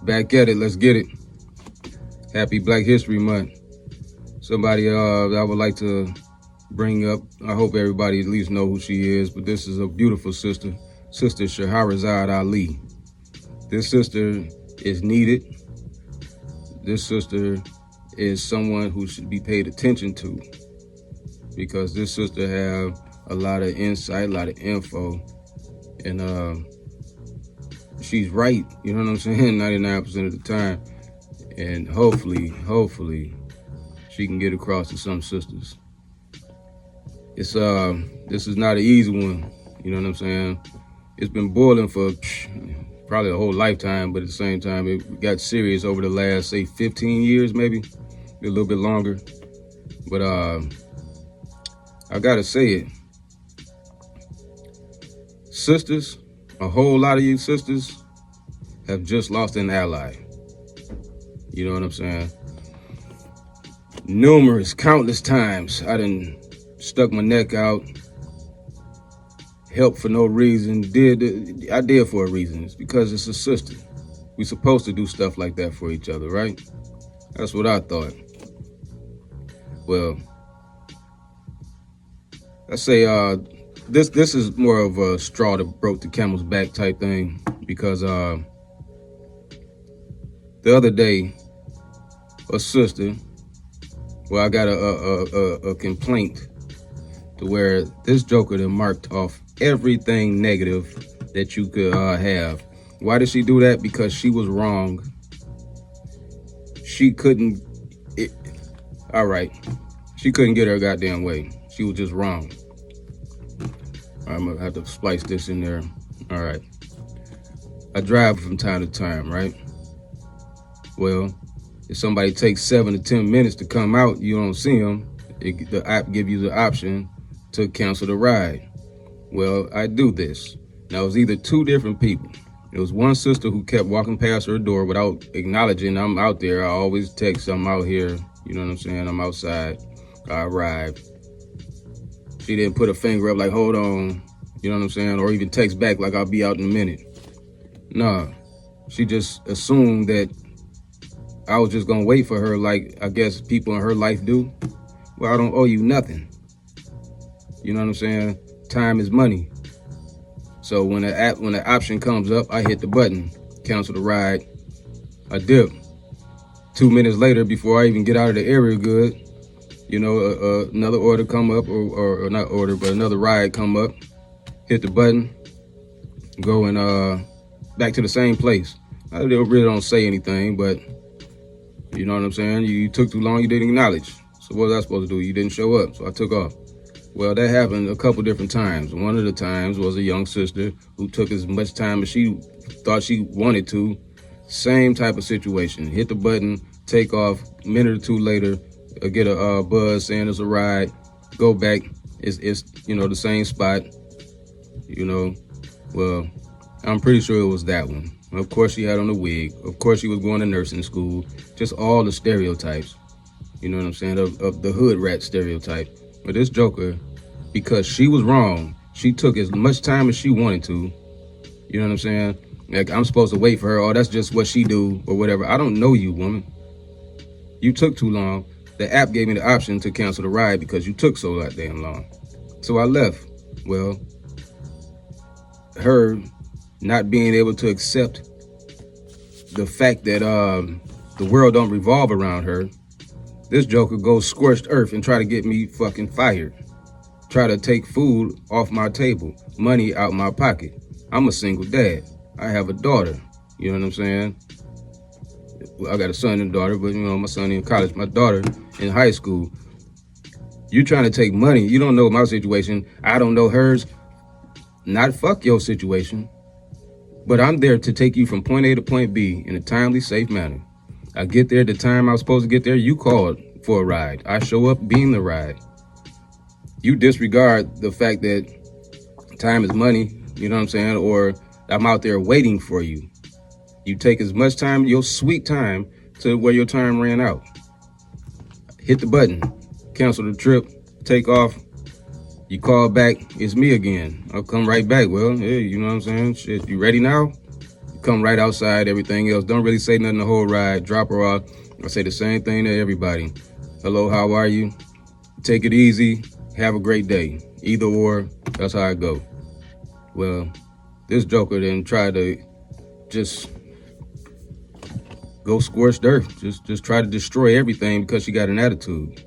Back at it, let's get it. Happy Black History Month. Somebody I would like to bring up, I hope everybody at least know who she is, but this is a beautiful sister, Sister Shahrazad Ali. This sister is needed. This sister is someone who should be paid attention to, because this sister have a lot of insight, a lot of info, and she's right, you know what I'm saying, 99% of the time. And hopefully, she can get across to some sisters. It's this is not an easy one, you know what I'm saying? It's been boiling for probably a whole lifetime, but at the same time, it got serious over the last, say, 15 years, maybe a little bit longer. But I gotta say it, sisters, a whole lot of you sisters have just lost an ally. You know what I'm saying? Countless times, I done stuck my neck out, helped for no reason, I did for a reason. It's because it's a sister. We're supposed to do stuff like that for each other, right? That's what I thought. Well, I say this is more of a straw that broke the camel's back type thing, because the other day, a sister, well, I got a complaint to where this joker done marked off everything negative that you could have. Why did she do that? Because she was wrong. She couldn't, she couldn't get her goddamn way. She was just wrong. I'm gonna have to splice this in there. All right. I drive from time to time, right? Well, if somebody takes 7 to 10 minutes to come out, you don't see them, the app gives you the option to cancel the ride. Well, I do this. Now, it was either two different people. It was one sister who kept walking past her door without acknowledging I'm out there. I always text, I'm out here. You know what I'm saying? I'm outside. I arrived. She didn't put a finger up like, hold on. You know what I'm saying? Or even text back like, I'll be out in a minute. Nah, she just assumed that I was just gonna wait for her, like I guess people in her life do. Well, I don't owe you nothing. You know what I'm saying? Time is money. So when the option comes up, I hit the button, cancel the ride. I dip. 2 minutes later, before I even get out of the area good, you know, another order come up, or not order, but another ride come up, hit the button, go and back to the same place. I really don't say anything, but you know what I'm saying? You took too long, you didn't acknowledge. So what was I supposed to do? You didn't show up, so I took off. Well, that happened a couple different times. One of the times was a young sister who took as much time as she thought she wanted to. Same type of situation. Hit the button, take off, a minute or two later, get a buzz saying it's a ride, go back, it's you know, the same spot, you know. Well, I'm pretty sure it was that one. Of course she had on a wig. Of course she was going to nursing school. Just all the stereotypes, you know what I'm saying, of the hood rat stereotype. But this joker, because she was wrong, she took as much time as she wanted to. You know what I'm saying? Like, I'm supposed to wait for her. Oh, that's just what she do or whatever. I don't know you, woman. You took too long. The app gave me the option to cancel the ride because you took so goddamn long. So I left. Well, her not being able to accept the fact that the world don't revolve around her, this joker goes scorched earth and try to get me fucking fired. Try to take food off my table, money out my pocket. I'm a single dad. I have a daughter. You know what I'm saying? Well, I got a son and a daughter, but you know, my son in college, my daughter in high school. You trying to take money. You don't know my situation. I don't know hers. Not fuck your situation. But I'm there to take you from point A to point B in a timely, safe manner. I get there the time I was supposed to get there. You called for a ride. I show up being the ride. You disregard the fact that time is money, you know what I'm saying? Or I'm out there waiting for you. You take as much time, your sweet time, to where your time ran out. Hit the button, cancel the trip, take off. You call back, it's me again. I'll come right back. Well, hey, you know what I'm saying? Shit, you ready now? You come right outside, everything else. Don't really say nothing the whole ride. Drop her off. I say the same thing to everybody. Hello, how are you? Take it easy. Have a great day. Either or, that's how I go. Well, this joker then tried to just go scorched earth. Just try to destroy everything because she got an attitude.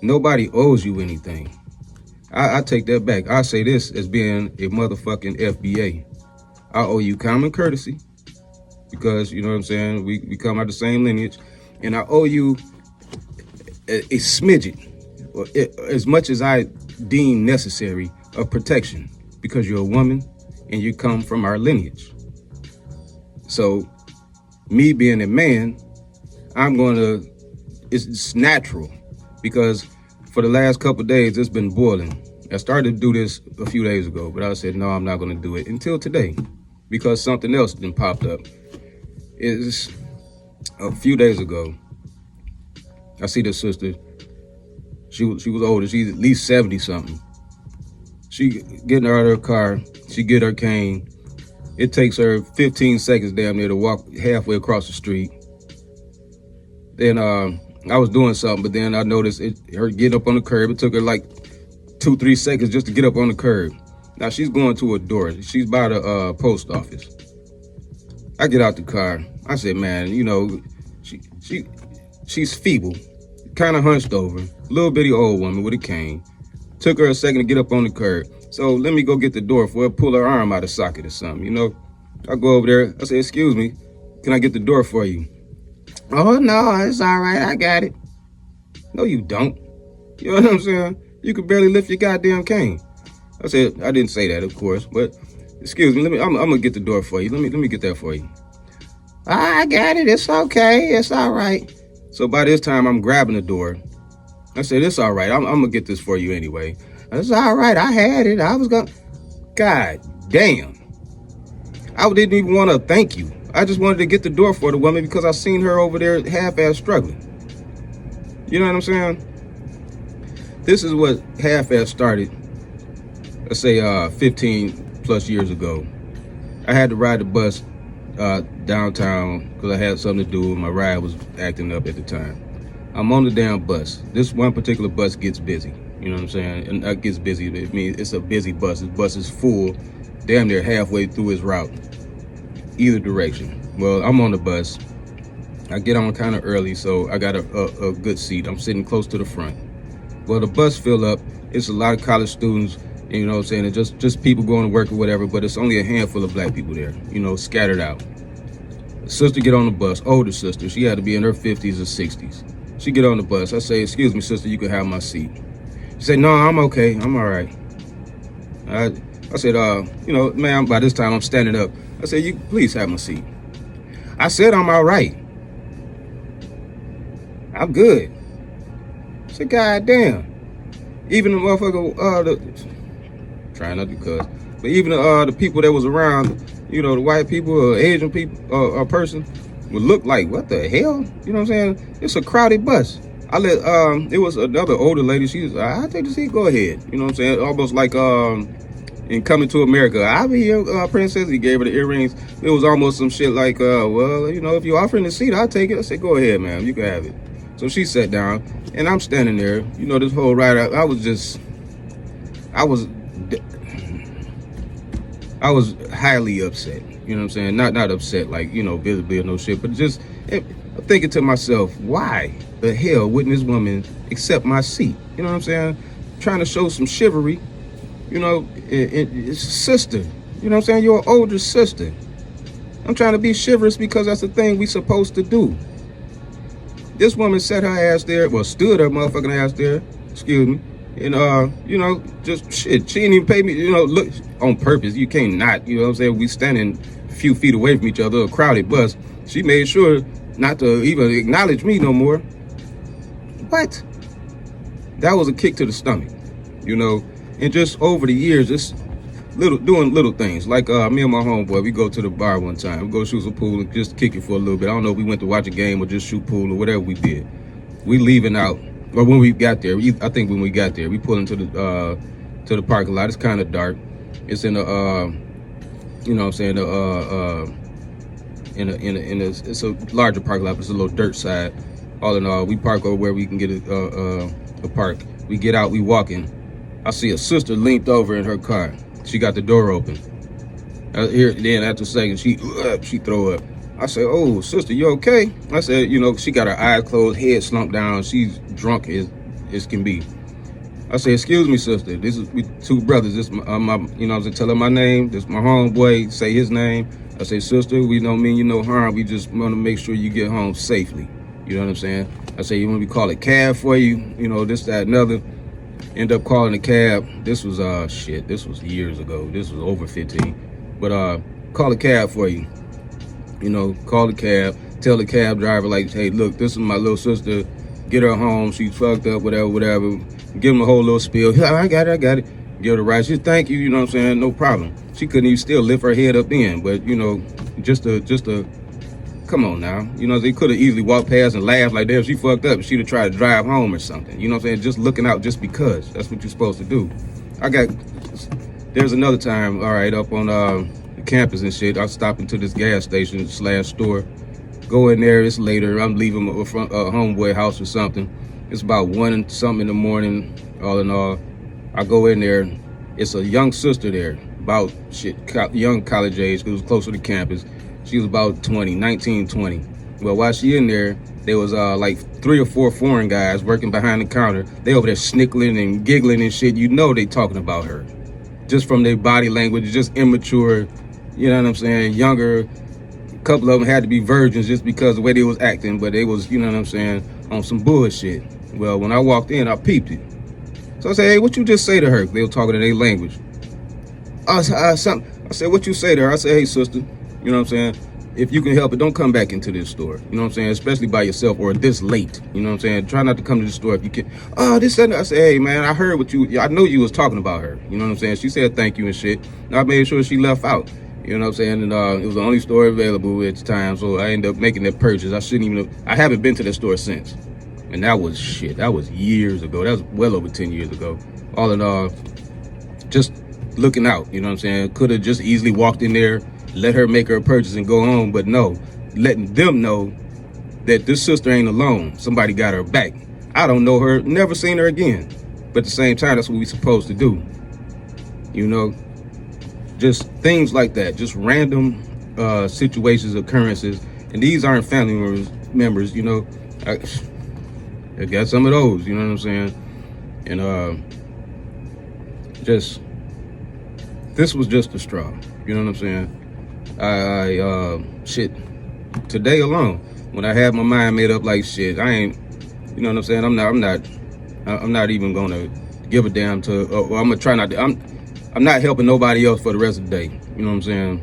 Nobody owes you anything. I take that back. I say this as being a motherfucking FBA. I owe you common courtesy because, you know what I'm saying, we come out the same lineage. And I owe you a smidget, or as much as I deem necessary, of protection because you're a woman and you come from our lineage. So me being a man, it's natural because for the last couple of days, it's been boiling. I started to do this a few days ago, but I said, no, I'm not going to do it until today because something else then popped up. It's a few days ago. I see this sister. She was older. She's at least 70 something. She getting her out of her car. She get her cane. It takes her 15 seconds damn near to walk halfway across the street. Then I was doing something, but then I noticed her getting up on the curb. It took her like 2-3 seconds just to get up on the curb. Now she's going to a door. She's by the post office. I get out the car. I said, man, you know, she's feeble, kind of hunched over, little bitty old woman with a cane. Took her a second to get up on the curb. So let me go get the door for her, pull her arm out of socket or something, you know. I go over there. I say, excuse me, can I get the door for you? Oh, no, it's all right. I got it. No, you don't. You know what I'm saying? You can barely lift your goddamn cane. I said, I didn't say that, of course, but excuse me, I'm going to get the door for you. Let me get that for you. I got it. It's okay. It's all right. So by this time, I'm grabbing the door. I said, it's all right. I'm going to get this for you anyway. It's all right. I had it. I was going to. God damn. I didn't even want to thank you. I just wanted to get the door for the woman because I seen her over there half-ass struggling. You know what I'm saying? This is what half-ass started, let's say 15 plus years ago. I had to ride the bus downtown because I had something to do. My ride was acting up at the time. I'm on the damn bus. This one particular bus gets busy. You know what I'm saying? And it gets busy. I mean, it's a busy bus. This bus is full, damn near halfway through its route, either direction. Well, I'm on the bus. I get on kind of early, so I got a good seat. I'm sitting close to the front. Well, the bus fill up. It's a lot of college students, and you know what I'm saying? It's just people going to work or whatever, but it's only a handful of black people there, you know, scattered out. The sister get on the bus, older sister. She had to be in her 50s or 60s. She get on the bus. I say, excuse me, sister, you can have my seat. She said, no, I'm okay. I'm all right. I said, you know, ma'am, by this time I'm standing up. I said, you please have my seat. I said, I'm all right. I'm good. I said, God damn. Even the motherfucker, trying not to cuss, but even the people that was around, you know, the white people or Asian people, a person would look like, what the hell? You know what I'm saying? It's a crowded bus. It was another older lady. She was, I'll take the seat, go ahead. You know what I'm saying? Almost like, in Coming to America, I'll be your princess. He gave her the earrings. It was almost some shit like, well, you know, if you're offering the seat, I'll take it. I said, go ahead, ma'am, you can have it. So she sat down, and I'm standing there. You know, this whole ride, I was highly upset. You know what I'm saying? Not upset like, you know, visibly or no shit, but just I'm thinking to myself, why the hell wouldn't this woman accept my seat? You know what I'm saying? Trying to show some chivalry. You know, it's a sister. You know what I'm saying? You're an older sister. I'm trying to be chivalrous because that's the thing we supposed to do. This woman sat her ass there, well, stood her motherfucking ass there, excuse me, and, you know, just shit. She didn't even pay me, you know, look, on purpose. You can't not, you know what I'm saying? We standing a few feet away from each other, a crowded bus. She made sure not to even acknowledge me no more. What? That was a kick to the stomach, you know? And just over the years, just doing little things. Like me and my homeboy, we go to the bar one time. We go shoot some pool and just kick it for a little bit. I don't know if we went to watch a game or just shoot pool or whatever we did. We leaving out. or when we got there. I think when we got there, we pulled into the parking lot. It's kind of dark. It's in a you know what I'm saying, it's a larger parking lot. It's a little dirt side. All in all, we park over where we can get a park. We get out, we walking. I see a sister leaned over in her car. She got the door open. Here, then after a second, she throw up. I said, "Oh, sister, you okay?" I said, you know, she got her eyes closed, head slumped down. She's drunk as can be. I said, "Excuse me, sister. This is we two brothers. This my you know, I was tell her my name. This my homeboy. Say his name." I say, "Sister, we don't mean you no harm. We just want to make sure you get home safely." You know what I'm saying? I say, "You want me to call a cab for you? You know, this, that, another." End up calling a cab. This was this was years ago. This was over 15. But call a cab for you. You know, call the cab. Tell the cab driver, like, "Hey, look, this is my little sister. Get her home. She's fucked up, whatever. Give him a whole little spiel. "Yeah, I got it. Give her the ride. She said, "Thank you," you know what I'm saying? No problem. She couldn't even still lift her head up in, but you know, just a come on now. You know, they could have easily walked past and laughed like, "Damn, she fucked up." She'd have tried to drive home or something. You know what I'm saying? Just looking out just because. That's what you're supposed to do. There's another time, all right, up on the campus and shit. I stopped into this gas station / store. Go in there, it's later. I'm leaving a homeboy house or something. It's about 1 and something in the morning, all in all. I go in there. It's a young sister there, about young college age, because it was closer to campus. She was about 19, 20. Well, while she in there was like 3 or 4 foreign guys working behind the counter. They over there snickling and giggling and shit. You know they talking about her. Just from their body language, just immature, you know what I'm saying, younger. A couple of them had to be virgins just because of the way they was acting, but they was, you know what I'm saying, on some bullshit. Well, when I walked in, I peeped it. So I said, "Hey, what you just say to her?" They were talking in their language. I said, "What you say to her?" I said, "Hey, sister, you know what I'm saying, if you can help it, don't come back into this store. You know what I'm saying, especially by yourself or this late. You know what I'm saying, try not to come to the store if you can." "Oh, this and that." I said, "Hey, man, I heard I know you was talking about her." You know what I'm saying? She said thank you and shit. And I made sure she left out. You know what I'm saying? And it was the only store available at the time, so I ended up making that purchase. I haven't been to that store since. And that was years ago. That was well over 10 years ago. All in all, just looking out, you know what I'm saying? Could have just easily walked in there, let her make her purchase and go home, but no, letting them know that this sister ain't alone. Somebody got her back. I don't know her, never seen her again. But at the same time, that's what we're supposed to do. You know, just things like that, just random situations, occurrences. And these aren't family members, you know. I got some of those, you know what I'm saying? And this was just a straw, you know what I'm saying? Shit, today alone, when I had my mind made up like shit, I ain't, you know what I'm saying? I'm not even gonna give a damn to, I'm gonna try not to, I'm not helping nobody else for the rest of the day, you know what I'm saying?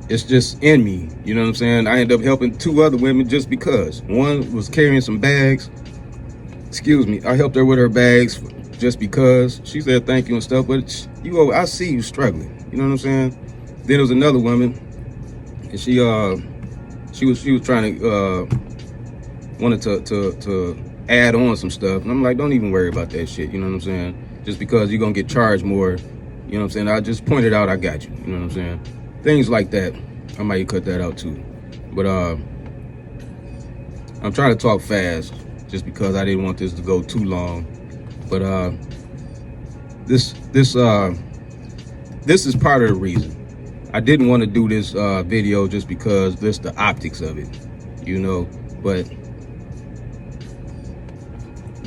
It's just in me, you know what I'm saying? I ended up helping 2 other women just because. One was carrying some bags. Excuse me. I helped her with her bags just because. She said thank you and stuff, but I see you struggling. You know what I'm saying? Then there was another woman, and she was trying to wanted to add on some stuff, and I'm like, don't even worry about that shit. You know what I'm saying? Just because you're gonna get charged more, you know what I'm saying? I just pointed out I got you. You know what I'm saying? Things like that. I might cut that out too. But I'm trying to talk fast just because I didn't want this to go too long. But this is part of the reason. I didn't want to do this video just because this the optics of it, you know. But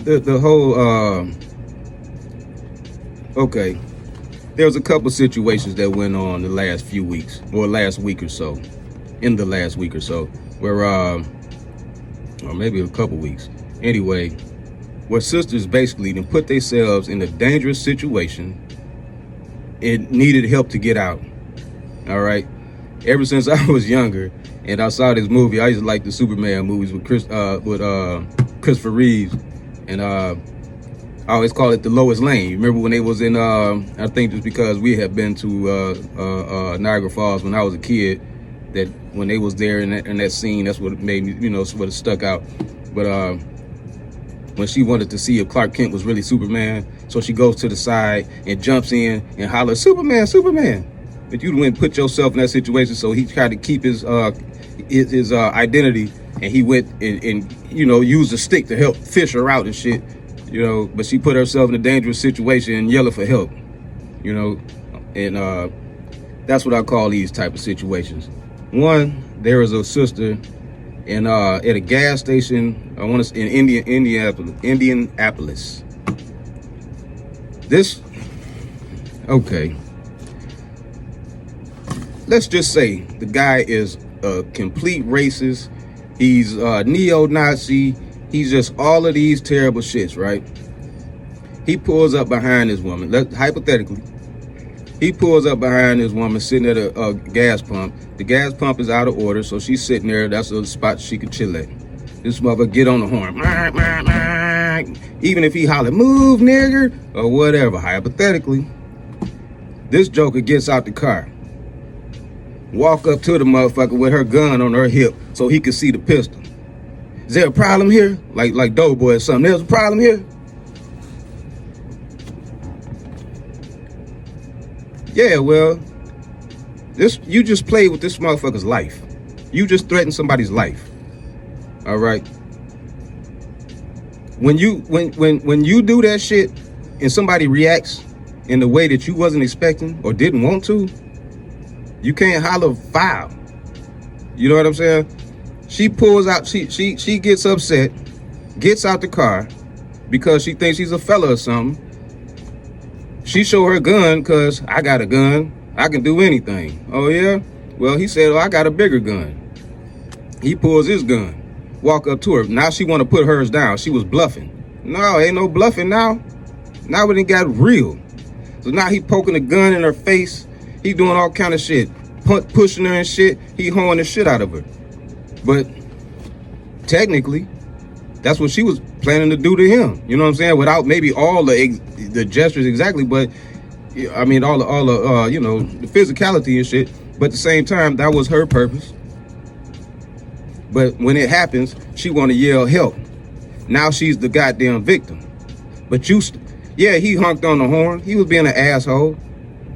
the whole okay. There was a couple situations that went on the last few weeks, or last week or so, where, or maybe a couple weeks, anyway, where sisters basically then put themselves in a dangerous situation and needed help to get out, all right? Ever since I was younger and I saw this movie, I used to like the Superman movies with Christopher Reeves, and I always call it the Lois Lane. You remember when they was in, I think just because we had been to Niagara Falls when I was a kid, that when they was there in that scene, that's what made me, you know, what it stuck out. But when she wanted to see if Clark Kent was really Superman. So she goes to the side and jumps in and hollers, Superman, Superman. But you went and put yourself in that situation, so he tried to keep his identity, and he went and used a stick to help fish her out and shit, but she put herself in a dangerous situation and yelling for help, and that's what I call these type of situations. One, there is a sister in at a gas station, I want to in Indianapolis. Okay. Let's just say the guy is a complete racist. He's a neo-Nazi. He's just all of these terrible shits, right? He pulls up behind this woman. Hypothetically, he pulls up behind this woman sitting at a gas pump. The gas pump is out of order, so she's sitting there. That's a spot she could chill at. This mother get on the horn. Even if he holler, move, nigger, or whatever, hypothetically, this joker gets out the car. Walk up to the motherfucker with her gun on her hip so he can see the pistol. Is there a problem here? Like Doughboy or something. There's a problem here? Yeah, well, you just played with this motherfucker's life. You just threatened somebody's life. All right. When you do that shit and somebody reacts in the way that you wasn't expecting or didn't want to, you can't holler foul. You know what I'm saying? She pulls out, she gets upset, gets out the car because she thinks she's a fella or something. She show her gun because I got a gun. I can do anything. Oh yeah? Well, he said, oh, I got a bigger gun. He pulls his gun, walk up to her. Now she want to put hers down. She was bluffing. No, ain't no bluffing now. Now it got real. So now he poking a gun in her face. He doing all kind of shit, pushing her and shit. He hoeing the shit out of her. But technically, that's what she was planning to do to him. You know what I'm saying? Without maybe all the gestures exactly, but I mean all the the physicality and shit. But at the same time, that was her purpose. But when it happens, she want to yell help. Now she's the goddamn victim. But yeah, he honked on the horn. He was being an asshole.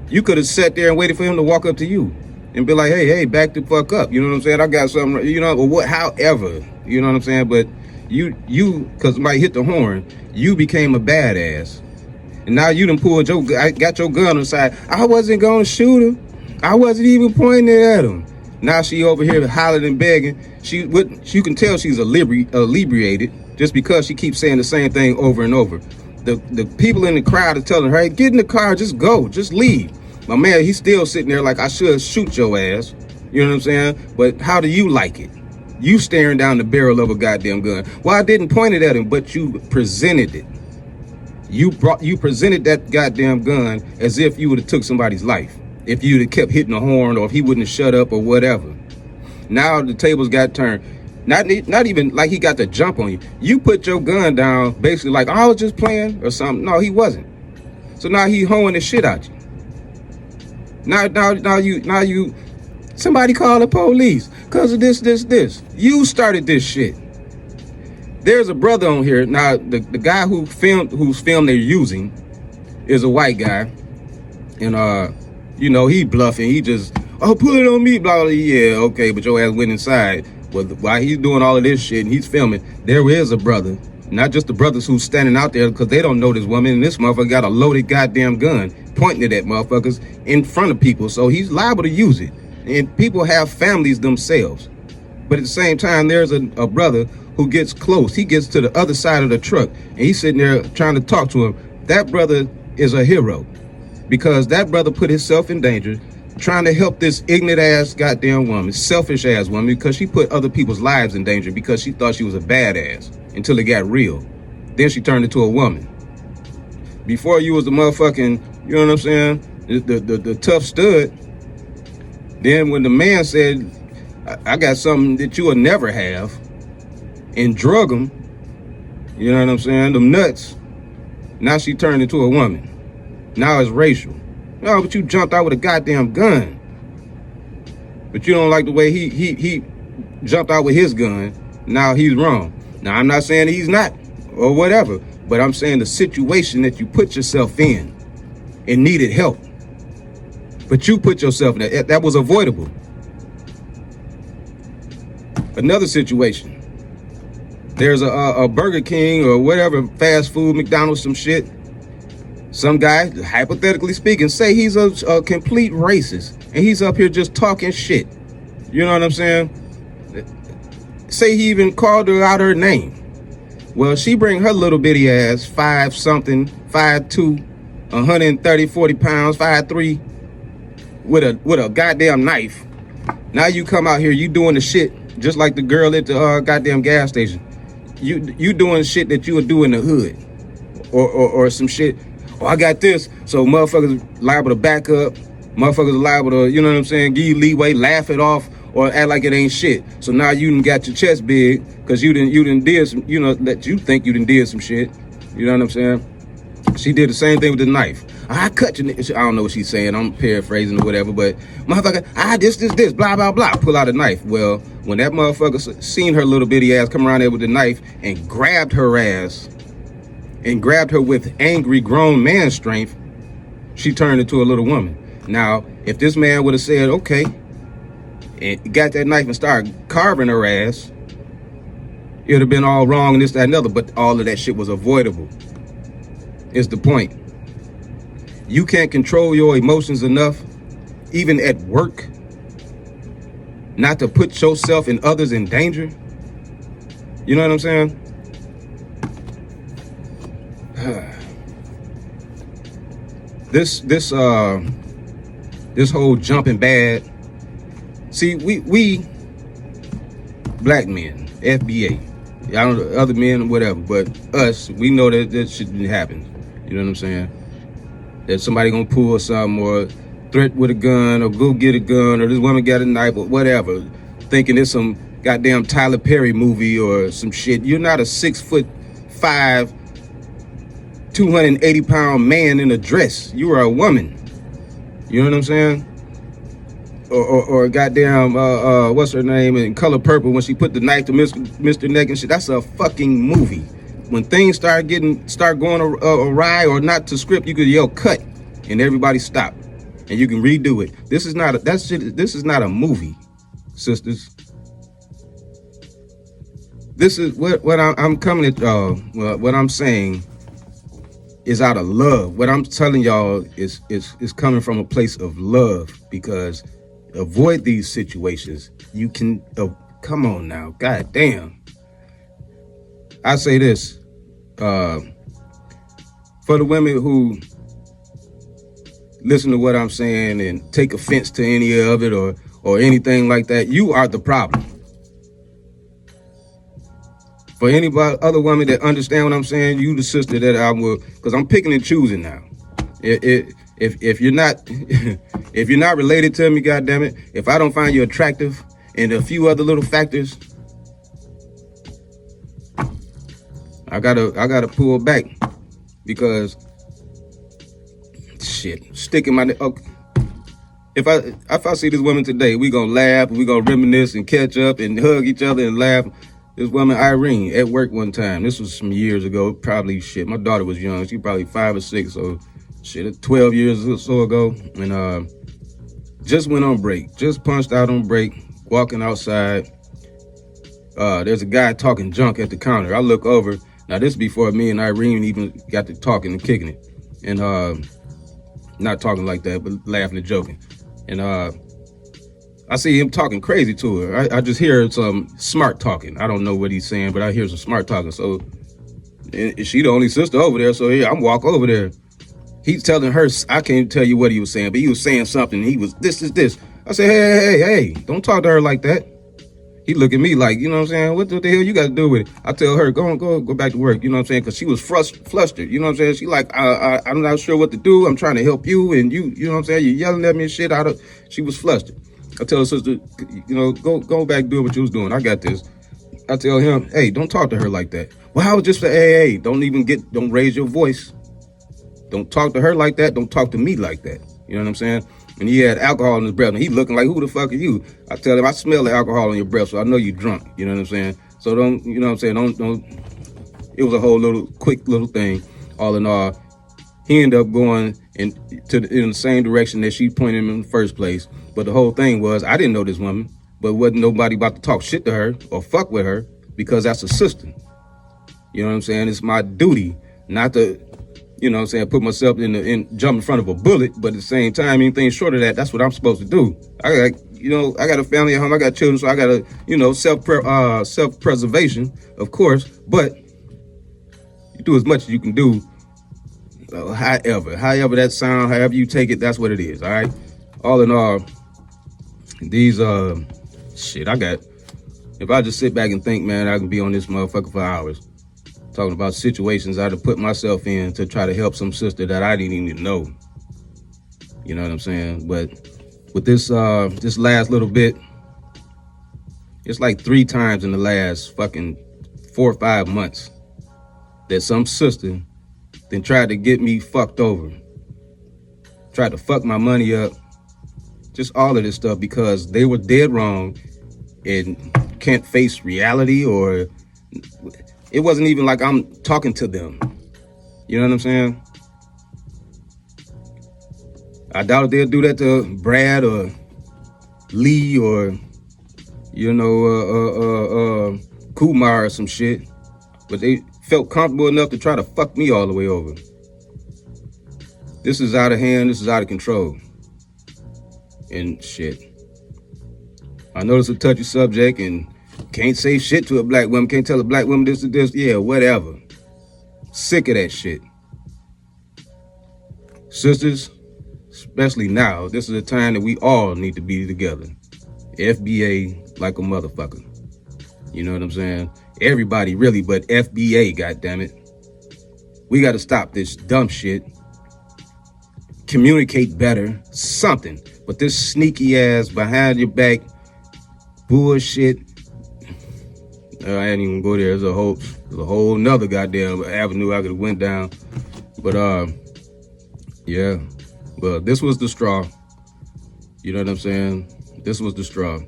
You could have sat there and waited for him to walk up to you and be like, hey, back the fuck up. You know what I'm saying? I got something, or what, however, you know what I'm saying? But you, cause somebody hit the horn, you became a badass. And now you done got your gun on the side. I wasn't gonna shoot him. I wasn't even pointing it at him. Now she over here hollering and begging. You can tell she's inebriated just because she keeps saying the same thing over and over. The people in the crowd are telling her, hey, get in the car, just go, just leave. My man, he's still sitting there like, I should shoot your ass. You know what I'm saying? But how do you like it? You staring down the barrel of a goddamn gun. Well, I didn't point it at him, but you presented it. You presented that goddamn gun as if you would have took somebody's life. If you'd have kept hitting the horn, or if he wouldn't have shut up or whatever. Now the tables got turned. Not even like he got the jump on you. You put your gun down basically like, oh, I was just playing or something. No, he wasn't. So now he hoeing the shit out you. Now you somebody call the police because of this. You started this shit. There's a brother on here. Now the guy whose film they're using is a white guy. And he bluffing. He just, oh, put it on me, blah, blah, yeah, okay, but your ass went inside. But while he's doing all of this shit and he's filming, there is a brother, not just the brothers who's standing out there because they don't know this woman, and this motherfucker got a loaded goddamn gun pointing it at motherfuckers in front of people, so he's liable to use it. And people have families themselves. But at the same time, there's a brother who gets close. He gets to the other side of the truck, and he's sitting there trying to talk to him. That brother is a hero because that brother put himself in danger trying to help this ignorant ass goddamn woman, selfish ass woman, because she put other people's lives in danger because she thought she was a badass until it got real. Then she turned into a woman. Before you was the motherfucking, you know what I'm saying, the tough stud. Then when the man said, I got something that you will never have, and drug him, you know what I'm saying, them nuts, now she turned into a woman. Now it's racial. No, but you jumped out with a goddamn gun. But you don't like the way he jumped out with his gun. Now he's wrong. Now I'm not saying he's not or whatever. But I'm saying the situation that you put yourself in and needed help. But you put yourself in that. That was avoidable. Another situation. There's a Burger King or whatever, fast food, McDonald's, some shit. Some guy, hypothetically speaking, say he's a complete racist. And he's up here just talking shit. You know what I'm saying? Say he even called her out her name. Well, she bring her little bitty ass, 5'something", 5'2", 130, 40 pounds, 5'3", with a goddamn knife. Now you come out here, you doing the shit just like the girl at the goddamn gas station. You doing shit that you would do in the hood, or some shit. Oh, I got this, so motherfuckers liable to back up. Motherfuckers liable to, you know what I'm saying, give you leeway, laugh it off, or act like it ain't shit. So now you done got your chest big because you done did some, you know, that you think you done did some shit. You know what I'm saying? She did the same thing with the knife. I cut your, I don't know what she's saying. I'm paraphrasing or whatever, but motherfucker, this, blah, blah, blah. Pull out a knife. Well, when that motherfucker seen her little bitty ass come around there with the knife and grabbed her ass and grabbed her with angry grown man strength, she turned into a little woman. Now, if this man would have said, okay, and got that knife and started carving her ass, it would have been all wrong and this, that, and other, but all of that shit was avoidable. Is the point. You can't control your emotions enough, even at work, not to put yourself and others in danger. You know what I'm saying? This whole jumping bad. See, we black men, FBA, I don't know, other men or whatever, but us, we know that shit didn't happen. You know what I'm saying? That somebody gonna pull something or threat with a gun or go get a gun or this woman got a knife or whatever, thinking it's some goddamn Tyler Perry movie or some shit. You're not a 6'5", 280-pound man in a dress. You are a woman. You know what I'm saying? Or goddamn, what's her name in Color Purple when she put the knife to Mr. Neck and shit. That's a fucking movie. When things start going awry or not to script, you could yell cut and everybody stop and you can redo it. This is not a movie, sisters. This is what I'm coming at y'all. What I'm saying is out of love. What I'm telling y'all is coming from a place of love, because avoid these situations. You can come on now, god damn. I say this, for the women who listen to what I'm saying and take offense to any of it or anything like that, you are the problem. For anybody, other women that understand what I'm saying, you the sister that I will, because I'm picking and choosing now. If you're not if you're not related to me, goddammit, if I don't find you attractive and a few other little factors, I gotta pull back, because shit, sticking my okay. If I see this woman today, we gonna laugh, we gonna reminisce and catch up and hug each other and laugh. This woman Irene at work one time, this was some years ago, probably shit. My daughter was young, she probably 5 or 6, so shit, 12 years or so ago, and just went on break, just punched out on break, walking outside. There's a guy talking junk at the counter. I look over. Now, this is before me and Irene even got to talking and kicking it. And not talking like that, but laughing and joking. And I see him talking crazy to her. I just hear some smart talking. I don't know what he's saying, but I hear some smart talking. So she the only sister over there. So yeah, I'm walk over there. He's telling her, I can't tell you what he was saying, but he was saying something. He was, this is this. I said, hey, don't talk to her like that. He look at me like, you know what I'm saying? What the hell you got to do with it? I tell her, go back to work. You know what I'm saying? Because she was flustered. You know what I'm saying? She like, I'm not sure what to do. I'm trying to help you. And you know what I'm saying? You're yelling at me and shit. She was flustered. I tell her sister, you know, go back doing what you was doing. I got this. I tell him, hey, don't talk to her like that. Well, I was just for, hey, don't raise your voice. Don't talk to her like that. Don't talk to me like that. You know what I'm saying? And he had alcohol in his breath, and he looking like, who the fuck are you? I tell him, I smell the alcohol in your breath, so I know you drunk. You know what I'm saying? So don't, you know what I'm saying? Don't, It was a whole quick little thing. All in all, he ended up going in the same direction that she pointed him in the first place. But the whole thing was, I didn't know this woman, but wasn't nobody about to talk shit to her or fuck with her because that's a sister. You know what I'm saying? It's my duty not to, you know what I'm saying, put myself in jump in front of a bullet, but at the same time, anything short of that, that's what I'm supposed to do. I got a family at home, I got children, so I got to, self-preservation, of course, but you do as much as you can do. However that sound, however you take it, that's what it is. All right. All in all, these if I just sit back and think, man, I can be on this motherfucker for hours talking about situations I'd have put myself in to try to help some sister that I didn't even know. You know what I'm saying? But with this last little bit, it's like 3 times in the last fucking 4 or 5 months that some sister then tried to get me fucked over, tried to fuck my money up, just all of this stuff because they were dead wrong and can't face reality, or it wasn't even like I'm talking to them. You know what I'm saying? I doubt they'll do that to Brad or Lee or, Kumar or some shit, but they felt comfortable enough to try to fuck me all the way over. This is out of hand. This is out of control. And shit. I know it's a touchy subject and can't say shit to a black woman. Can't tell a black woman this or this. Yeah, whatever. Sick of that shit. Sisters, especially now, this is a time that we all need to be together. FBA like a motherfucker. You know what I'm saying? Everybody really, but FBA, goddammit. We got to stop this dumb shit. Communicate better, something. But this sneaky ass behind your back bullshit, I ain't even go there. There's a whole nother goddamn avenue I could have went down. But yeah. Well, this was the straw. You know what I'm saying? This was the straw.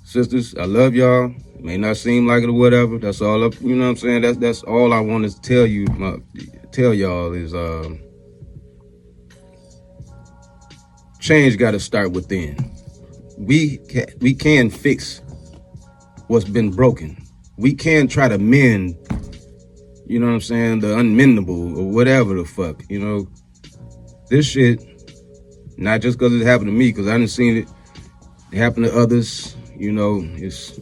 Sisters, I love y'all. It may not seem like it or whatever. That's all up. You know what I'm saying? That's all I wanted to tell you. Tell y'all is change got to start within. We can fix what's been broken. We can try to mend. You know what I'm saying? The unmendable or whatever the fuck. You know, this shit. Not just because it happened to me, because I done seen it happen to others. You know, it's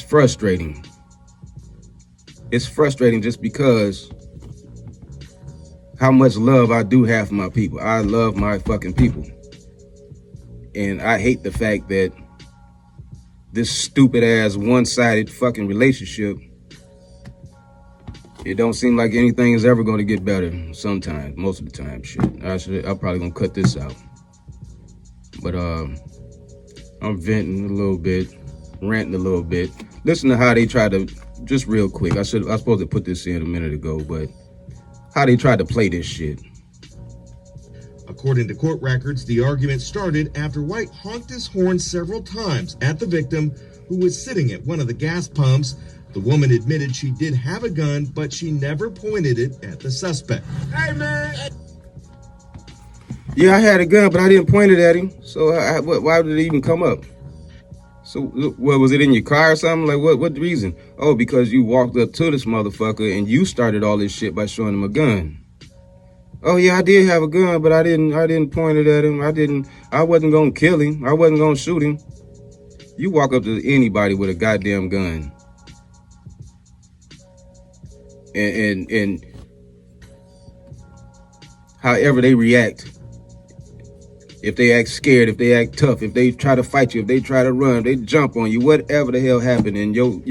frustrating. It's frustrating just because how much love I do have for my people. I love my fucking people. And I hate the fact that this stupid ass one-sided fucking relationship, it don't seem like anything is ever going to get better sometimes, most of the time. Shit. I'm probably going to cut this out. But I'm venting a little bit, ranting a little bit. Listen to how they try to, just real quick, I was supposed to put this in a minute ago, but how they tried to play this shit. According to court records, the argument started after White honked his horn several times at the victim, who was sitting at one of the gas pumps. The woman admitted she did have a gun, but she never pointed it at the suspect. Hey, man! Yeah, I had a gun, but I didn't point it at him. So why did it even come up? So what, was it in your car or something? Like what reason? Oh, because you walked up to this motherfucker and you started all this shit by showing him a gun. Oh yeah, I did have a gun, but I didn't point it at him. I wasn't gonna kill him. I wasn't gonna shoot him. You walk up to anybody with a goddamn gun. And however they react, if they act scared, if they act tough, if they try to fight you, if they try to run, they jump on you, whatever the hell happened, and your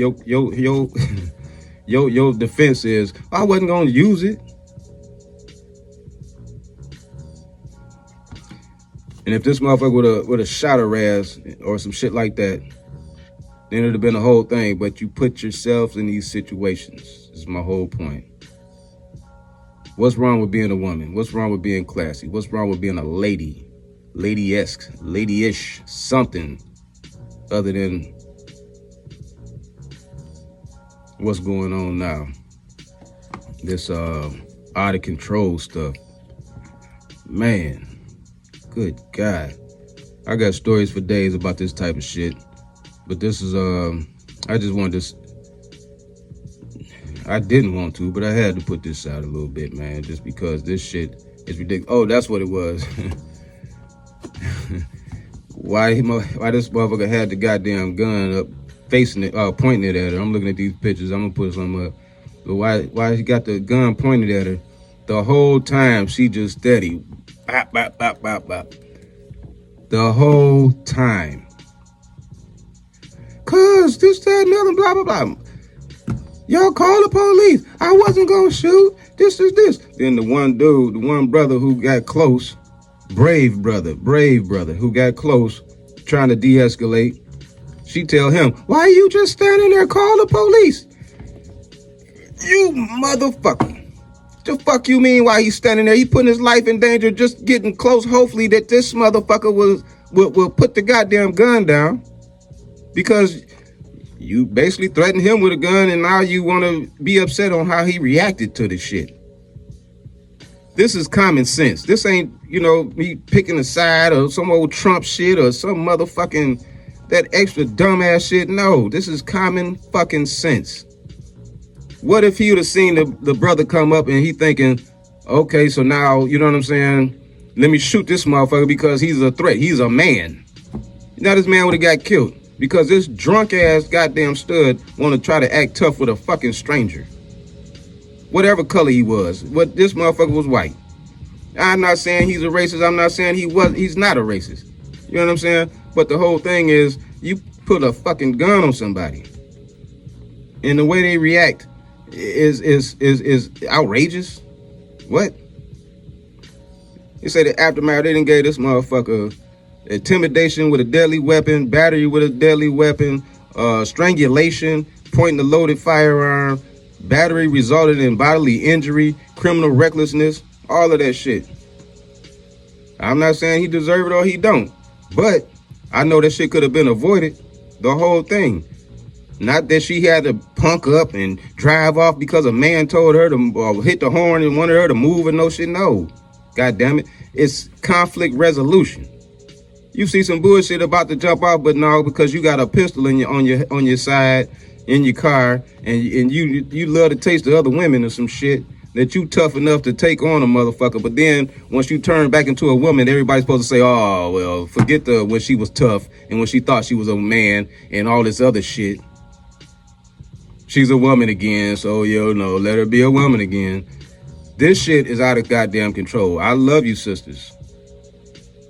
defense is, I wasn't gonna use it. And if this motherfucker would have shot her ass or some shit like that, then it'd have been a whole thing. But you put yourself in these situations. Is my whole point. What's wrong with being a woman? What's wrong with being classy? What's wrong with being a lady? Lady-esque, lady-ish, something other than what's going on now. This out of control stuff. Man, good God. I got stories for days about this type of shit. But this is I just wanted to, I didn't want to, but I had to put this out a little bit, man, just because this shit is ridiculous. Oh, that's what it was. Why this motherfucker had the goddamn gun up, facing it, pointing it at her. I'm looking at these pictures. I'm gonna put some up. But why he got the gun pointed at her the whole time? She just steady, bop, bop, bop, bop, bop, the whole time. Cause this, that, another, blah, blah, blah. Y'all call the police. I wasn't gonna shoot. This is this. Then the one dude, the one brother who got close, brave brother, who got close, trying to de-escalate. She tell him, why you just standing there? Call the police. You motherfucker. The fuck you mean why he's standing there? He putting his life in danger just getting close. Hopefully that this motherfucker will put the goddamn gun down. Because you basically threatened him with a gun and now you want to be upset on how he reacted to the shit. This is common sense. This ain't, me picking a side or some old Trump shit or some motherfucking, that extra dumbass shit. No, this is common fucking sense. What if he would have seen the brother come up and he thinking, okay, so now, you know what I'm saying? Let me shoot this motherfucker because he's a threat. He's a man. Now this man would have got killed. Because this drunk ass goddamn stud want to try to act tough with a fucking stranger. Whatever color he was. What this motherfucker was white. I'm not saying he's a racist. I'm not saying he's not a racist. You know what I'm saying? But the whole thing is you put a fucking gun on somebody. And the way they react is outrageous. What? You say the aftermath, they didn't gave this motherfucker intimidation with a deadly weapon, battery with a deadly weapon, strangulation, pointing a loaded firearm, battery resulted in bodily injury, criminal recklessness, all of that shit. I'm not saying he deserved it or he don't, but I know that shit could have been avoided, the whole thing. Not that she had to punk up and drive off because a man told her to hit the horn and wanted her to move and no shit. No, God damn it. It's conflict resolution. You see some bullshit about to jump off, but no, because you got a pistol on your side in your car, and you love to taste the other women or some shit, that you tough enough to take on a motherfucker. But then once you turn back into a woman, everybody's supposed to say, oh well, forget when she was tough and when she thought she was a man and all this other shit. She's a woman again, so let her be a woman again. This shit is out of goddamn control. I love you, sisters.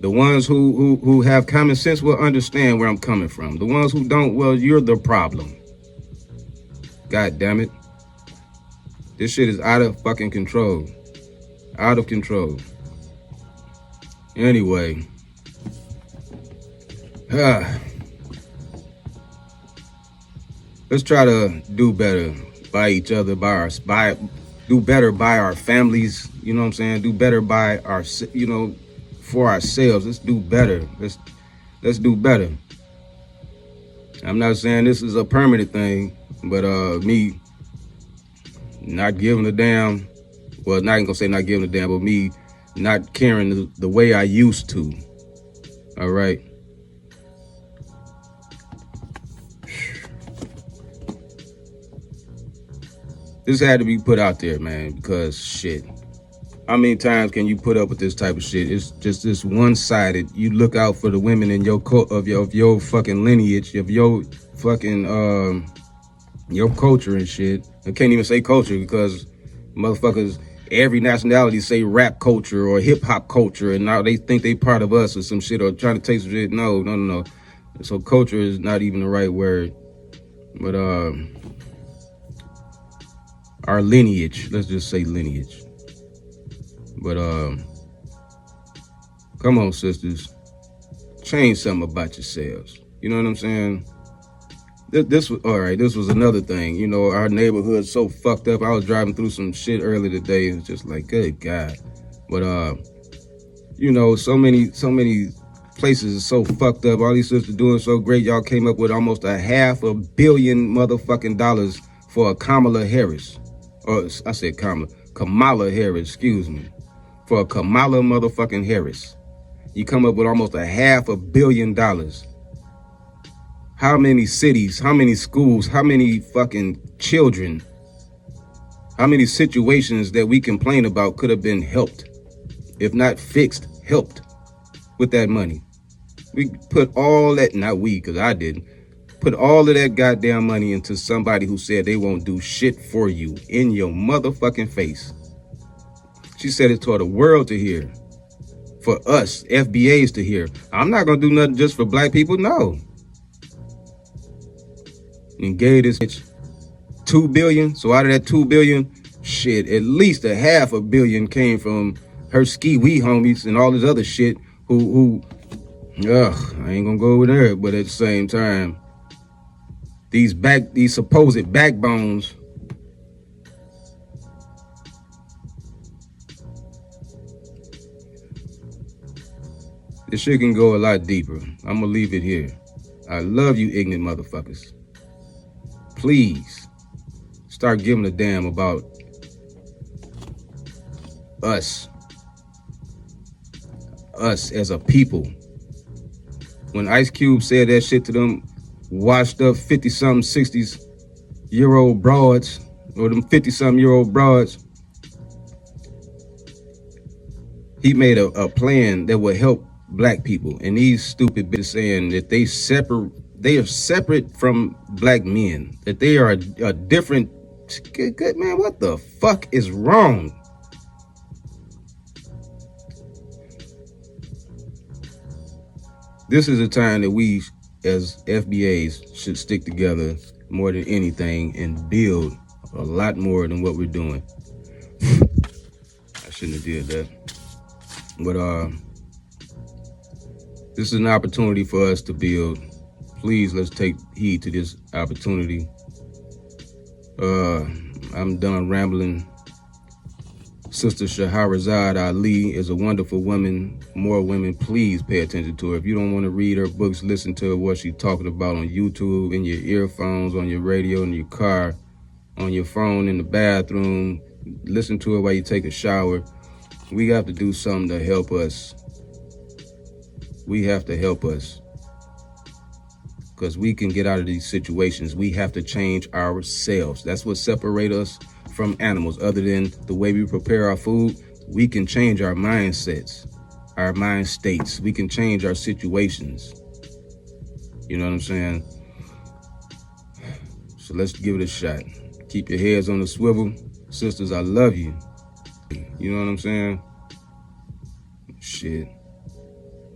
The ones who have common sense will understand where I'm coming from. The ones who don't, well, you're the problem. God damn it. This shit is out of fucking control. Out of control. Anyway. Let's try to do better by each other, do better by our families, you know what I'm saying? Do better by our, for ourselves. Let's do better. Let's do better. I'm not saying this is a permanent thing, but me not giving a damn, well, not gonna say not giving a damn, but me not caring the way I used to. All right. This had to be put out there, man, because shit. How many times can you put up with this type of shit? It's just this one-sided. You look out for the women in your your fucking lineage, of your fucking your culture and shit. I can't even say culture because motherfuckers, every nationality say rap culture or hip hop culture, and now they think they part of us or some shit or trying to take some shit. No. So culture is not even the right word, but our lineage. Let's just say lineage. But come on, sisters, change something about yourselves. You know what I'm saying? This was all right. This was another thing. Our neighborhood's so fucked up. I was driving through some shit earlier today, and it's just like, good God. But so many places is so fucked up. All these sisters doing so great. Y'all came up with almost $500 million motherfucking dollars for a Kamala Harris. Or I said Kamala Harris, excuse me. For a Kamala motherfucking Harris. You come up with almost $500 million. How many cities, how many schools, how many fucking children, how many situations that we complain about could have been helped? If not fixed, helped with that money. We put all that, not we, because I didn't, put all of that goddamn money into somebody who said they won't do shit for you in your motherfucking face. She said it to the world to hear. For us, FBAs to hear. I'm not going to do nothing just for black people, no. And gave this bitch $2 billion. So out of that $2 billion, shit, at least $500 million came from her ski-wee homies and all this other shit who I ain't gonna go over there, but at the same time, these supposed backbones, this shit can go a lot deeper. I'm gonna leave it here. I love you ignorant motherfuckers. Please start giving a damn about us as a people. When Ice Cube said that shit to them washed up 50-something, 60-year-old broads, or them 50-something-year-old broads, he made a plan that would help black people. And these stupid bitches saying that they are separate from black men, that they are a different, good man, what the fuck is wrong? This is a time that we as FBAs should stick together more than anything and build a lot more than what we're doing. I shouldn't have did that. But this is an opportunity for us to build. Please, let's take heed to this opportunity. I'm done rambling. Sister Shahrazad Ali is a wonderful woman. More women, please pay attention to her. If you don't want to read her books, listen to what she's talking about on YouTube, in your earphones, on your radio, in your car, on your phone, in the bathroom. Listen to her while you take a shower. We have to do something to help us. We have to help us. Because we can get out of these situations. We have to change ourselves. That's what separates us from animals. Other than the way we prepare our food, we can change our mindsets, our mind states. We can change our situations. You know what I'm saying? So let's give it a shot. Keep your heads on the swivel. Sisters, I love you. You know what I'm saying? Shit.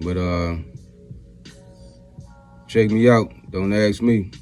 But check me out. Don't ask me.